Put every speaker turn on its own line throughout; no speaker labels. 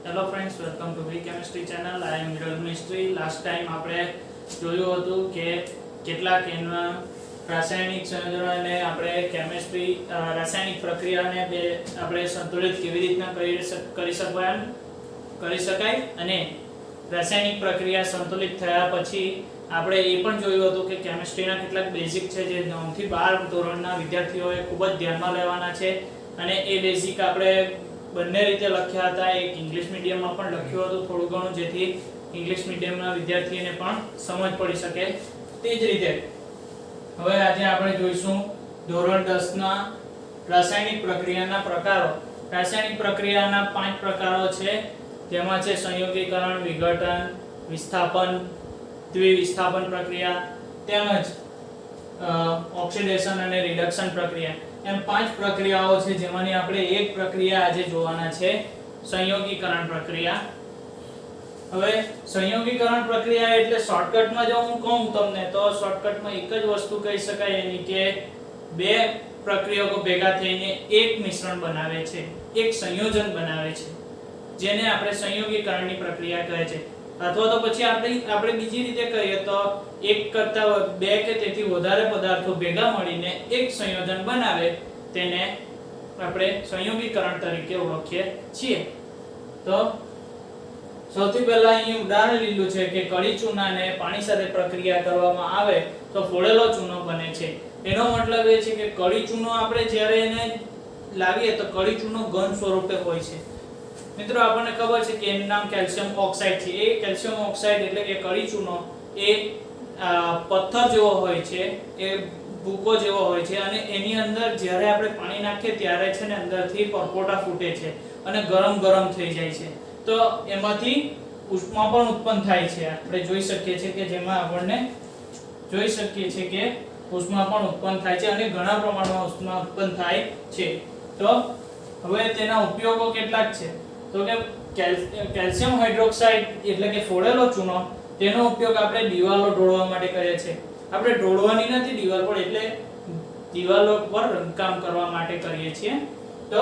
Hello friends, welcome to we chemistry channel. I am middle mystery. Last time આપણે જોયું હતું કે કેટલાક એના રાસાયણિક સંયોજનોને આપણે કેમિસ્ટ્રી રાસાયણિક પ્રક્રિયાને બે આપણે સંતુલિત કેવી રીતના કરી શકાય અને રાસાયણિક પ્રક્રિયા સંતુલિત થયા પછી આપણે એ પણ જોયું હતું કે કેમિસ્ટ્રીના કેટલાક બેઝિક છે જે 9 થી 12 ધોરણના વિદ્યાર્થીઓએ ખૂબ જ ધ્યાનમાં લેવાના છે અને એ બેઝિક આપણે બંને રીતે લખ્યા હતા. એક ઇંગ્લિશ મીડિયમમાં પણ લખ્યું હતું થોડું ઘણું, જેથી ઇંગ્લિશ મીડિયમના વિદ્યાર્થીઓને પણ સમજ પડી શકે. તે જ રીતે હવે આજે આપણે જોઈશું ધોરણ 10 ના રાસાયણિક પ્રક્રિયાના પ્રકારો. રાસાયણિક પ્રક્રિયાના 5 પ્રકારો છે, જેમાં છે સંયોગીકરણ, વિઘટન, વિસ્થાપન, દ્વિવિસ્થાપન પ્રક્રિયા તેમજ ઓક્સિડેશન અને રિડક્શન પ્રક્રિયા. એમ 5 પ્રક્રિયાઓ છે, જેમાંની આપણે એક પ્રક્રિયા આજે જોવાના છે, સંયોગીકરણ પ્રક્રિયા. હવે સંયોગીકરણ પ્રક્રિયા એટલે શોર્ટકટમાં જો હું કહું તમને તો શોર્ટકટમાં એક જ વસ્તુ કહી શકાય એની કે બે પ્રક્રિયકો ભેગા થઈને એક મિશ્રણ બનાવે છે, એક સંયોજન બનાવે છે, જેને આપણે સંયોગીકરણની પ્રક્રિયા કહે છે. અથવા તો પછી આપણે બીજી રીતે કહીએ તો એક કરતા બે કે તેથી વધારે પદાર્થો ભેગા મળીને એક સંયોજન બનાવે તેને આપણે સંયોગીકરણ તરીકે ઓળખીએ છીએ. તો સૌથી પહેલા અહીં ઉદાહરણ લીધું છે કે કળી ચૂનાને પાણી સાથે પ્રક્રિયા કરવામાં આવે તો ફોડેલો ચૂનો બને છે. એનો મતલબ એ છે કે કળી ચૂનો આપણે જ્યારે એને લાવીએ તો કળી ચૂનો ઘન સ્વરૂપે હોય છે. મિત્રો, આપણને ખબર છે કે એનું નામ કેલ્શિયમ ઓક્સાઇડ છે. એ કેલ્શિયમ ઓક્સાઇડ એટલે કે કળી ચૂનો એ પથ્થર જેવો હોય છે, એ ભૂકો જેવો હોય છે અને એની અંદર જ્યારે આપણે પાણી નાખીએ ત્યારે છે ને અંદરથી પરપોટા ફૂટે છે અને ગરમ થઈ જાય છે. તો એમાંથી ઉષ્મા પણ ઉત્પન્ન થાય છે. આપણે જોઈ શકીએ છીએ કે જેમાં આપણને જોઈ શકીએ છીએ કે ઉષ્મા પણ ઉત્પન્ન થાય છે અને ઘણા પ્રમાણમાં ઉષ્મા ઉત્પન્ન થાય છે. તો હવે તેના ઉપયોગો કેટલાક છે. તો કે કેલ્શિયમ હાઇડ્રોક્સાઇડ એટલે કે ફોડેલો ચૂનો, તેનો ઉપયોગ આપણે દિવાલો ઢોળવા માટે કરીએ છીએ. આપણે ઢોળવાની નથી દિવાલ પર, એટલે દિવાલો પર રંગકામ કરવા માટે કરીએ છીએ. તો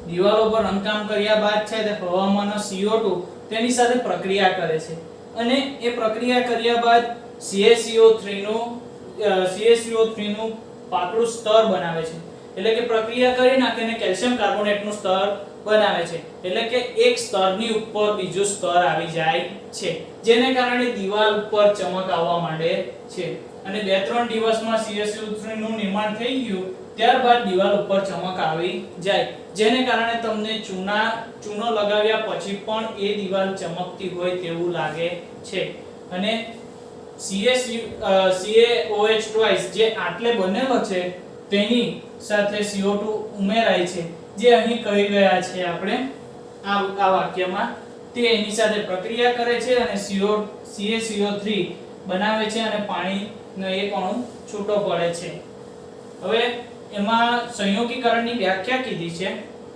દિવાલો પર રંગકામ કર્યા બાદ છે તે હવામાંનો CO2 તેની સાથે પ્રક્રિયા કરે છે અને એ પ્રક્રિયા કર્યા બાદ CaCO3 નું પાતળું સ્તર બનાવે છે. એટલે કે પ્રક્રિયા કરી નાખીને કેલ્શિયમ કાર્બોનેટનું સ્તર બનાવે છે. એટલે કે એક સ્તરની ઉપર બીજું સ્તર આવી જાય છે, જેને કારણે દિવાલ ઉપર ચમક આવવા માંડે છે અને 2-3 દિવસમાં CaCO3 નું નિર્માણ થઈ ગયું ત્યારબાદ દિવાલ ઉપર ચમક આવી જાય, જેને કારણે તમને ચૂનો લગાવ્યા પછી પણ એ દિવાલ ચમકતી હોય તેવું લાગે છે. અને CaOH twice જે આટલે બનેલો છે તેની સાથે CO2 ઉમેરાય છે, જે અહીં કહી ગયા છે આપણે આ વાક્યમાં. તે એની સાથે પ્રક્રિયા કરે છે અને CaCO3 બનાવે છે અને પાણીનો એક અણુ છૂટો પડે છે. હવે એમાં સંયોગીકરણની વ્યાખ્યા કીધી છે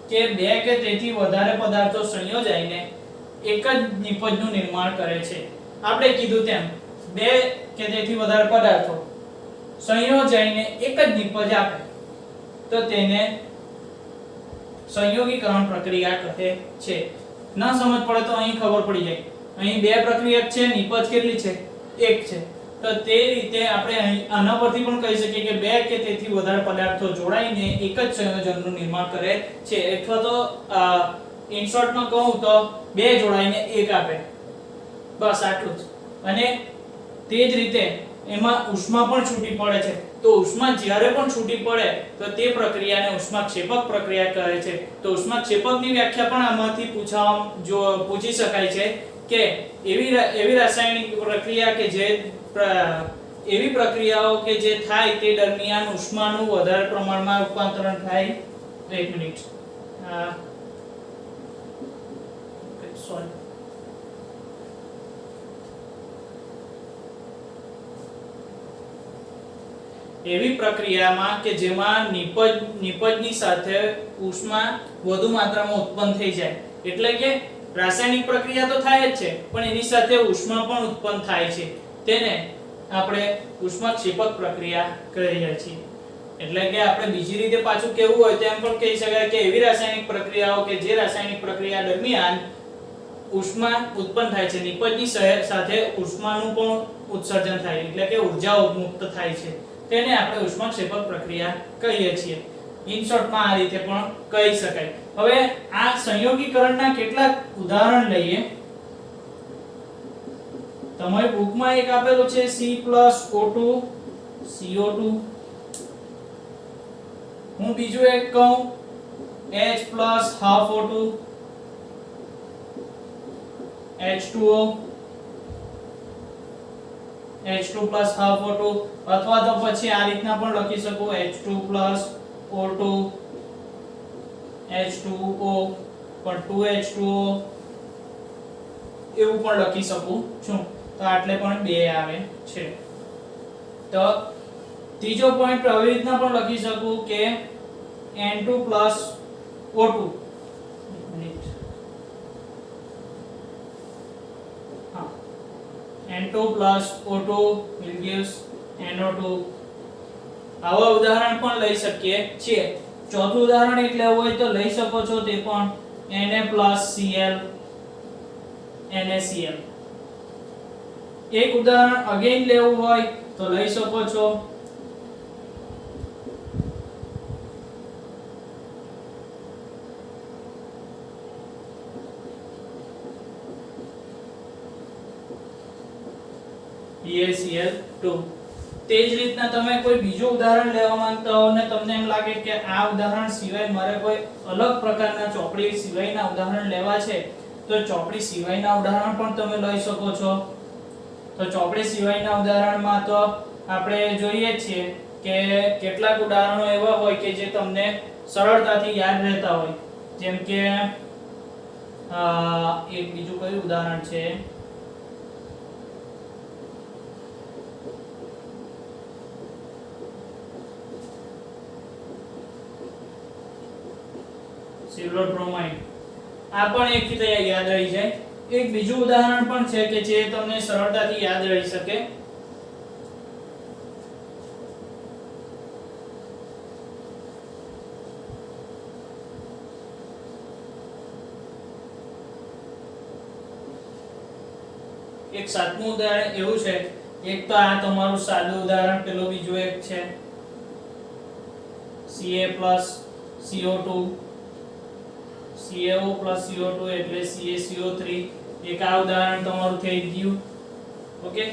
કે બે કે તેથી વધારે પદાર્થો સંયોજાઈને એક જ નિપજનું નિર્માણ કરે છે. આપણે કીધું તેમ બે કે તેથી વધારે પદાર્થો સંયોજાઈને એક જ નિપજ આપે તો તેને સંયોગીકરણ પ્રક્રિયા કહે છે. ન સમજ પડે તો અહીં ખબર પડી જાય. અહીં બે પ્રક્રિયા છે, નિપજ કેટલી છે? એક છે. તો તે રીતે આપણે આના પરથી પણ કહી શકીએ કે બે કે તેથી વધારે પદાર્થો જોડાઈને એક જ સંયોજનનું નિર્માણ કરે છે. અથવા તો ઇન શોર્ટમાં કહું તો બે જોડાઈને એક આપે, બસ આટલું જ. અને તે જ રીતે એમાં ઉષ્મા પણ છૂટી પડે છે. તો ઉષ્મા જ્યારે પણ છૂટી પડે તો તે પ્રક્રિયાને ઉષ્માક્ષેપક પ્રક્રિયા કહે છે. તો ઉષ્માક્ષેપકની વ્યાખ્યા પણ આમાંથી પૂછી શકાય છે કે એવી રાસાયણિક પ્રક્રિયા કે જે એવી પ્રક્રિયાઓ કે જે થાય તે દરમિયાન ઉષ્માનું વધારે પ્રમાણમાં રૂપાંતરણ થાય. એક મિનિટ, સોરી, એવી પ્રક્રિયામાં કે જેમાં નિપજની સાથે ઉષ્મા વધુ માત્રામાં ઉત્પન્ન થઈ જાય. એટલે કે રાસાયણિક પ્રક્રિયા તો થાય જ છે પણ એની સાથે ઉષ્મા પણ ઉત્પન્ન થાય છે, તેને આપણે ઉષ્માક્ષેપક પ્રક્રિયા કહીએ છીએ. એટલે કે આપણે બીજી રીતે પાછું કેવું હોય તો એમ પણ કહી શકાય કે એવી રાસાયણિક પ્રક્રિયાઓ કે જે રાસાયણિક પ્રક્રિયા દરમિયાન ઉષ્મા ઉત્પન્ન થાય છે, નિપજની સાથે ઉષ્માનું પણ ઉત્સર્જન થાય એટલે કે ઊર્જા મુક્ત થાય છે, તેને આપણે ઉષ્માક્ષેપક પ્રક્રિયા કહીએ છીએ. ઇન શોર્ટમાં આ રીતે પણ કહી શકાય. હવે આ સંયોગીકરણના કેટલાક ઉદાહરણ લઈએ. તમારી બુકમાં એક આપેલું છે C+O2 CO2. હું બીજું એક કહું H+O2 H2O H2+O2 અથવા તો પછી આ રીતના પણ લખી શકું H2+O2 H2O પણ 2H2O એવું પણ લખી શકું છું. તો આટલે પણ બે આવે છે. તો ત્રીજો પોઈન્ટ આવી રીતના પણ લખી શકું કે N2+O2 N2+O2 will gives NO2. આવા ઉદાહરણ પણ લઈ શકીએ છીએ. ચોથું ઉદાહરણ એક લેવું હોય તો લઈ શકો છો, તે પણ Na+Cl NaCl. એક ઉદાહરણ અગેન લેવું હોય તો લઈ શકો છો BaCl2. તે જ રીતના તમે કોઈ બીજું ઉદાહરણ લેવા માંગતા હો અને તમને એમ લાગે કે આ ઉદાહરણ સિવાય મારે કોઈ અલગ પ્રકારના ચોપડી સિવાયના ઉદાહરણ લેવા છે, તો ચોપડી સિવાયના ઉદાહરણ પણ તમે લઈ શકો છો. તો ચોપડી સિવાયના ઉદાહરણમાં તો આપણે જોઈએ છીએ કે કેટલાક ઉદાહરણો એવા હોય કે જે તમને સરળતાથી યાદ રહેતા હોય. જેમ કે એક બીજું કયું ઉદાહરણ છે, સિલ્વર બ્રોમાઇડ. આ પણ એક રીતે યાદ રહી જાય. એક બીજું ઉદાહરણ પણ છે કે જે તમને સરળતાથી યાદ રહી શકે. એક સાતમું ઉદાહરણ એવું છે, એક તો આ તમારું સાદું ઉદાહરણ, પેલું બીજું એક છે Ca+CO2 CaO+CO2 એટલે CaCO3. એક આ ઉદાહરણ તમારું થઈ ગયું. ઓકે,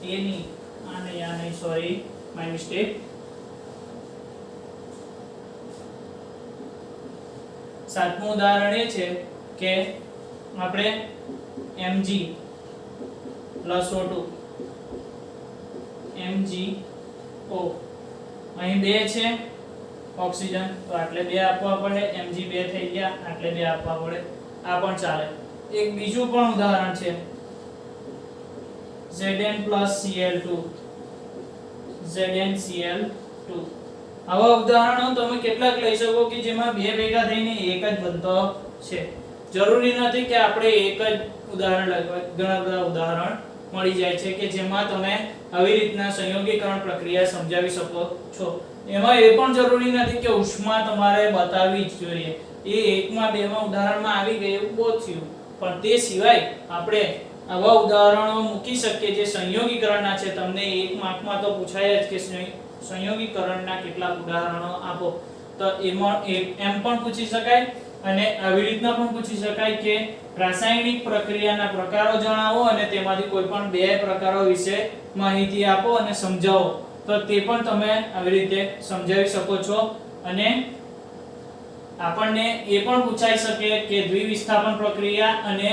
તેની આ નહીં સોરી માય મિસ્ટેક. સાતમું ઉદાહરણ એ છે કે આપણે Mg+O2 MgO અહીં બે છે ઓક્સિજન, તો આટલે બે આપવા પડે. Mg બે થઈ ગયા, આટલે બે આપવા પડે. આ પણ ચાલે. એક બીજું પણ ઉદાહરણ છે Zn+Cl2 ZnCl2. આવા ઉદાહરણો તમે કેટલાક લઈ શકો કે જેમાં બે ભેગા થઈને એક જ બનતો છે. જરૂરી નથી કે આપણે એક જ ઉદાહરણ લેવા, ઘણા બધા ઉદાહરણ મળી જાય છે કે જેમાં તમે આવી રીતના સંયોગીકરણ પ્રક્રિયા સમજાવી શકો છો. એમાં એ પણ જરૂરી નથી કે ઉષ્મા તમારે બતાવવી જ જોઈએ. એ એકમાં બેમાં ઉદાહરણમાં આવી ગયું એવું બહુ થયું, પણ તે સિવાય આપણે આવા ઉદાહરણો મૂકી શકીએ જે સંયોગીકરણના છે. તમને એક માર્કમાં તો પૂછાય જ કે સંયોગીકરણના કેટલાક ઉદાહરણો આપો, તો એમાં એમ પણ પૂછી શકાય અને આવી રીતના પણ પૂછી શકાય કે રાસાયણિક પ્રક્રિયાના પ્રકારો જણાવો અને તેમાંથી કોઈ પણ બે પ્રકારો વિશે માહિતી આપો અને સમજાવો. તો તે પણ તમે આવી રીતે સમજાવી શકો છો. અને આપણને એ પણ પૂછાઈ શકે કે દ્વિવિસ્થાપન પ્રક્રિયા અને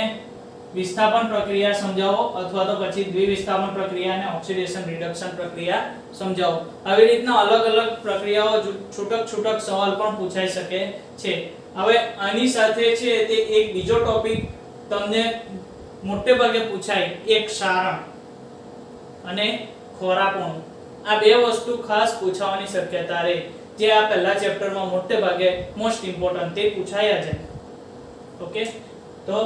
વિસ્થાપન પ્રક્રિયા સમજાવો, અથવા તો પછી દ્વિવિસ્થાપન પ્રક્રિયા અને ઓક્સિડેશન રિડક્શન પ્રક્રિયા સમજાવો. આવી રીતના અલગ અલગ પ્રક્રિયાઓ છૂટક સવાલ પણ પૂછાઈ શકે છે. હવે આની સાથે છે તે એક બીજો ટોપિક તમને મોટે ભાગે પૂછાય, એક સારણ અને ખોરાપણું. આ બે વસ્તુ ખાસ પૂછવાની શક્યતા રહે, જે આ પહેલા ચેપ્ટરમાં મોટે ભાગે મોસ્ટ ઇમ્પોર્ટન્ટ તે પૂછાયા છે. ઓકે, તો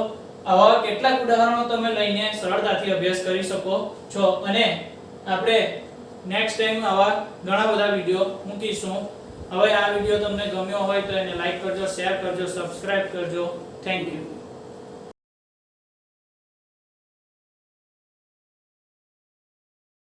આવા કેટલાક ઉદાહરણો તમે લઈને સરળતાથી અભ્યાસ કરી શકો છો. અને આપણે નેક્સ્ટ ટાઈમ આવા ઘણા બધા વિડિયો મૂકીશું. હવે આ વિડિયો તમને ગમ્યો હોય તો એને લાઈક કરજો, શેર કરજો, સબસ્ક્રાઇબ કરજો. Thank you.